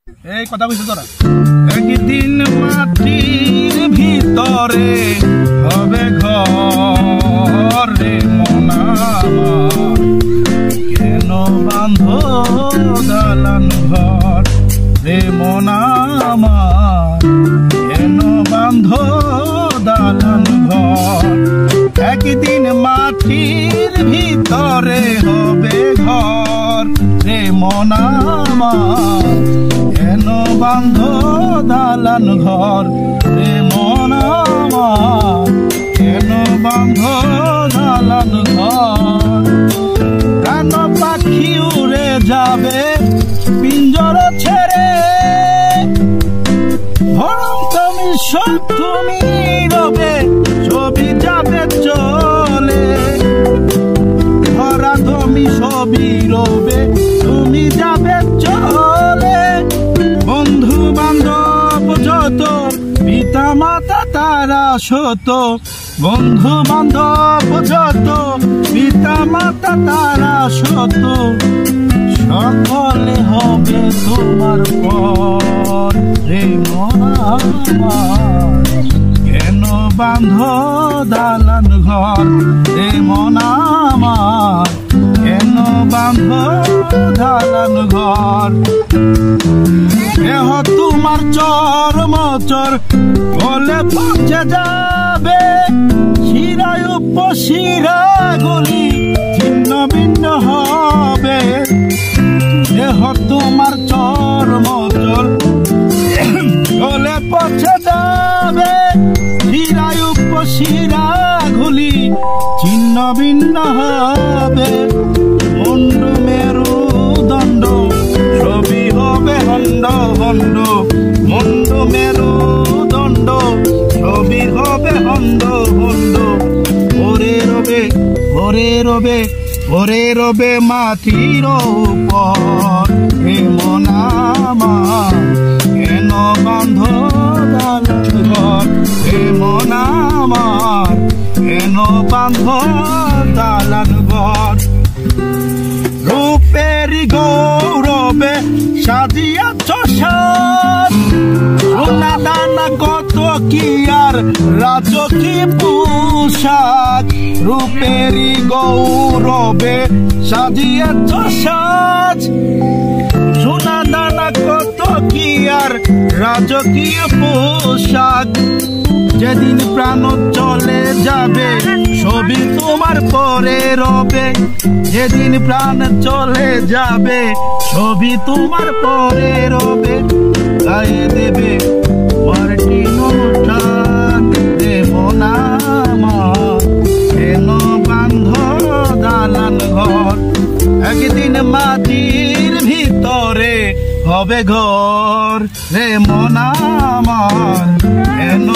এই কথা কইছ তোরা একদিন মাটির ভিতরে হবে ঘর রে মনা কেন বাঁধ দালান ঘর রে মনা কেন বাঁধ দালান ঘর একদিন মাটির ভিতরে হবে ঘর রে মনা কেন বাঁধ দালান ঘর রে মনা কেন বাঁধ দালান ঘর কেন পাখি উড়ে যাবে পিঞ্জর ছেড়ে ধরম তুমি সব তুমি রবে ছবি যাবে চলে ধরা তুমি ছবি রবে তুমি যাবে চলে বন্ধু বান্ধব যত পিতা মাতা তারা শত বন্ধু বান্ধব যত পিতা মাতা তারা শত সকলে হবে তোমার পর রে মনা কেন বাঁধ দালান ঘর রে মনা কেন বাঁধ দালান ঘর দেহ তোমার চর মচর বলে পৌঁছে যাবে শিরায় উপশিরা গুলি ছিন্ন ভিন্ন হবে দেহ তোমার চর মচর বলে পৌঁছে যাবে শিরায় উপশিরা গুলি ছিন্ন ভিন্ন হবে মুন্ডু মেরু দণ্ড ছবি হবে হন্ড হন্ড মুন্ডু মেরু দণ্ড ছবি হবে হন্ড হন্ড ওরে রবে ওরে রবে ওরে রবে মাটির উপর হে মনা কেন বাঁধ দালান ঘর হে মনা কেন বাঁধ দালান ঘর রূপেরি গৌরবে সাজিয়াছ সাজ সোনা দানা কত কি আর রাজকী পোশাক রূপেরি গৌরবে সাজিয়াছ সাজ সোনা দানা কত কি আর রাজকীয় পোশাক যেদিন প্রাণ চলে যাবে ছবি তোমার পরে রবে যেদিন প্রাণ চলে যাবে ছবি তোমার পরে রবে গায়ে দেবে মার্টিন অনুষ্ঠান দেব না কেন বাঁধ দালান ঘর একদিন মাটির ভিতরে হবে ঘর রে মনা কেন